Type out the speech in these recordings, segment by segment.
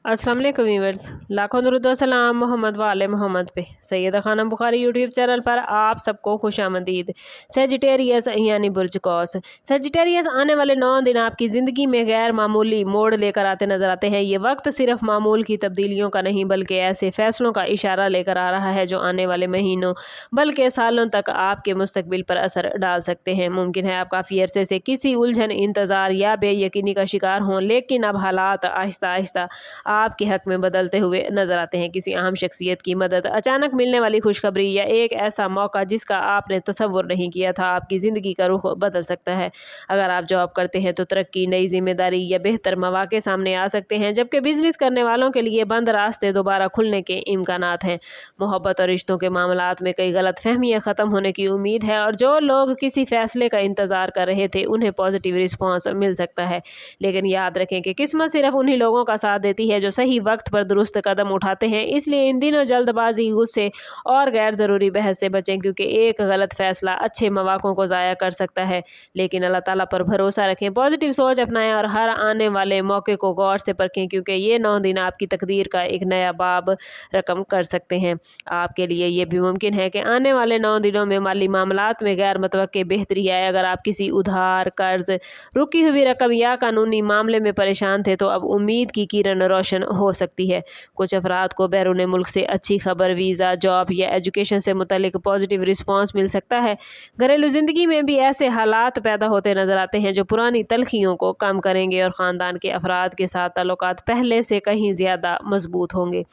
अस्सलाम वालेकुम व्यूअर्स, लाखों दुरूद व सलाम मोहम्मद वाले मोहम्मद पे। सैयदा खानम बुखारी यूट्यूब चैनल पर आप सबको खुशामदीद। सेजिटेरियस यानी बुर्ज कौस। सेजिटेरियस आने वाले 9 दिन आपकी ज़िंदगी में गैर मामूली मोड़ लेकर आते नजर आते हैं। ये वक्त सिर्फ मामूल की तब्दीलियों का नहीं बल्कि ऐसे फैसलों का इशारा लेकर आ रहा है जो आने वाले महीनों बल्कि सालों तक आपके मुस्तकबिल पर असर डाल सकते हैं। मुमकिन है आप काफ़ी अरसे से किसी उलझन, इंतज़ार या बेयकीनी का शिकार हों, लेकिन अब हालात आहिस्ता आहिस्ता आपके हक में बदलते हुए नजर आते हैं। किसी अहम शख्सियत की मदद, अचानक मिलने वाली खुशखबरी या एक ऐसा मौका जिसका आपने तसव्वुर नहीं किया था आपकी ज़िंदगी का रुख बदल सकता है। अगर आप जॉब करते हैं तो तरक्की, नई जिम्मेदारी या बेहतर मौके सामने आ सकते हैं, जबकि बिजनेस करने वालों के लिए बंद रास्ते दोबारा खुलने के इम्कानात हैं। मोहब्बत और रिश्तों के मामलात में कई गलत फहमियाँ ख़त्म होने की उम्मीद है और जो लोग किसी फैसले का इंतज़ार कर रहे थे उन्हें पॉजिटिव रिस्पॉन्स मिल सकता है। लेकिन याद रखें कि किस्मत सिर्फ उन्हीं लोगों का साथ देती है जो सही वक्त पर दुरुस्त कदम उठाते हैं। इसलिए इन दिनों जल्दबाजी, गुस्से और गैर ज़रूरी बहस से बचें, क्योंकि एक गलत फैसला अच्छे मौक़ों को ज़ाया कर सकता है। लेकिन अल्लाह ताला पर भरोसा रखें, पॉजिटिव सोच अपनाएं और हर आने वाले मौके को गौर से परखें, क्योंकि ये 9 दिन आपकी तकदीर का एक नया बाब रकम कर सकते हैं। आपके लिए ये भी मुमकिन है कि आने वाले 9 दिनों में माली मामलात में गैर मुतवक्के बेहतरी आए। अगर आप किसी उधार, कर्ज, रुकी हुई रकम या कानूनी मामले में परेशान थे तो अब उम्मीद की किरण रोशन हो सकती है। कुछ अफराद को बैरून मुल्क से अच्छी खबर, वीज़ा, जॉब या एजुकेशन से मुतल्लिक पॉजिटिव रिस्पॉन्स मिल सकता है। घरेलू ज़िंदगी में भी ऐसे हालात पैदा होते नजर आते हैं जो पुरानी तलखियों को कम करेंगे और ख़ानदान के अफराद के साथ ताल्लुकात पहले से कहीं ज़्यादा मजबूत होंगे।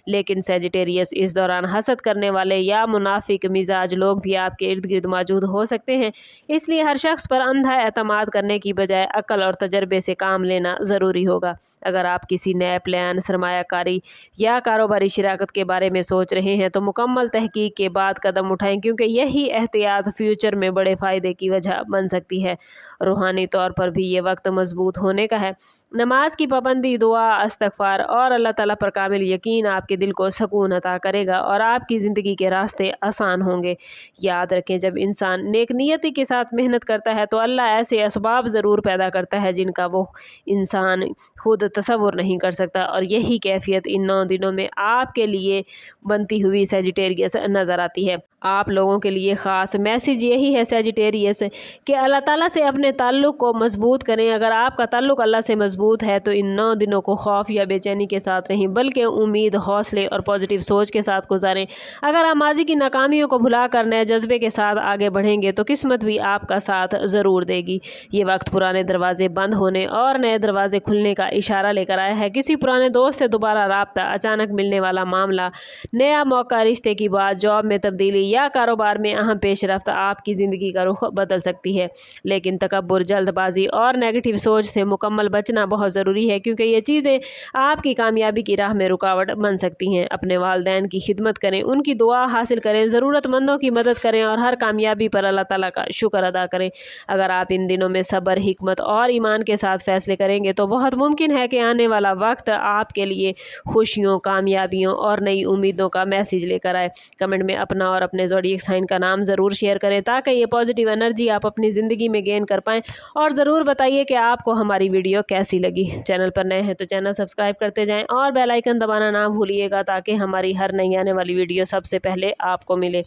लेकिन सेजिटेरियस इस दौरान हसद करने वाले या मुनाफिक मिजाज लोग भी आपके इर्द गिर्द मौजूद हो सकते हैं। इसलिए हर शख्स पर अंधा एतमाद करने की बजाय अक्ल और तजर्बे से काम लेना ज़रूरी होगा। अगर आप किसी नए प्लान, सरमायाकारी या कारोबारी शिराकत के बारे में सोच रहे हैं तो मुकम्मल तहकीक के बाद कदम उठाएं, क्योंकि यही एहतियात फ्यूचर में बड़े फ़ायदे की वजह बन सकती है। रूहानी तौर पर भी ये वक्त मजबूत होने का है। नमाज की पाबंदी, दुआ, इस्तिग़फ़ार और अल्लाह ताला पर कामिल यकीन आपके दिल को सुकून अता करेगा और आपकी ज़िंदगी के रास्ते आसान होंगे। याद रखें, जब इंसान नेक नियति के साथ मेहनत करता है तो अल्लाह ऐसे असबाब ज़रूर पैदा करता है जिनका वो इंसान खुद तसव्वुर नहीं कर सकता। और यही कैफियत इन 9 दिनों में आपके लिए बनती हुई सेजिटेरियस नज़र आती है। आप लोगों के लिए ख़ास मैसेज यही है सेजिटेरियस कि अल्लाह ताला से अपने ताल्लुक़ को मजबूत करें। अगर आपका ताल्लुक़ अल्लाह से मजबूत है तो इन 9 दिनों को खौफ या बेचैनी के साथ नहीं बल्कि उम्मीद, हौसले और पॉजिटिव सोच के साथ गुजारें। अगर आप माजी की नाकामियों को भुला कर नए जज्बे के साथ आगे बढ़ेंगे तो किस्मत भी आपका साथ ज़रूर देगी। ये वक्त पुराने दरवाजे बंद होने और नए दरवाजे खुलने का इशारा लेकर आया है। किसी पुराने दोस्त से दोबारा राब्ता, अचानक मिलने वाला मामला, नया मौका, रिश्ते की बात, जॉब में तब्दीली या कारोबार में अहम पेशरफ्त आपकी ज़िंदगी का रुख बदल सकती है। लेकिन तकब्बुर, जल्दबाजी और नेगेटिव सोच से मुकम्मल बचना बहुत ज़रूरी है, क्योंकि ये चीज़ें आपकी कामयाबी की राह में रुकावट बन सकती हैं। अपने वालिदैन की खिदमत करें, उनकी दुआ हासिल करें, ज़रूरतमंदों की मदद करें और हर कामयाबी पर अल्लाह ताला का शुक्र अदा करें। अगर आप इन दिनों में सब्र, हिकमत और ईमान के साथ फैसले करेंगे तो बहुत मुमकिन है कि आने वाला वक्त आपके लिए खुशियों, कामयाबियों और नई उम्मीदों का मैसेज लेकर आए। कमेंट में अपना और अपने ज़ोडिएक साइन का नाम ज़रूर शेयर करें ताकि ये पॉजिटिव एनर्जी आप अपनी ज़िंदगी में गेन कर पाएँ। और ज़रूर बताइए कि आपको हमारी वीडियो कैसी लगी। चैनल पर नए हैं तो चैनल सब्सक्राइब करते जाएँ और बेल आइकन दबाना ना भूलिएगा ताकि हमारी हर नई आने वाली वीडियो सबसे पहले आपको मिले।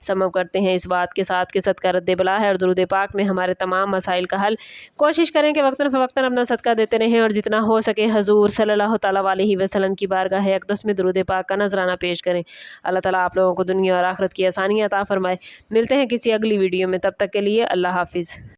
समझ करते हैं इस बात के साथ कि सदका रद्द बला है और दुरूद पाक में हमारे तमाम मसाइल का हल। कोशिश करें कि वक्तन फ़वक्तन अपना सदका देते रहें और जितना हो सके हजूर सल्लल्लाहु तआला अलैहि वसल्लम की बारगाह अक़दस में दुरूद पाक का नजराना पेश करें। अल्लाह ताला आप लोगों को दुनिया और आखिरत की आसानियाँ अता फरमाए। मिलते हैं किसी अगली वीडियो में, तब तक के लिए अल्लाह हाफिज़।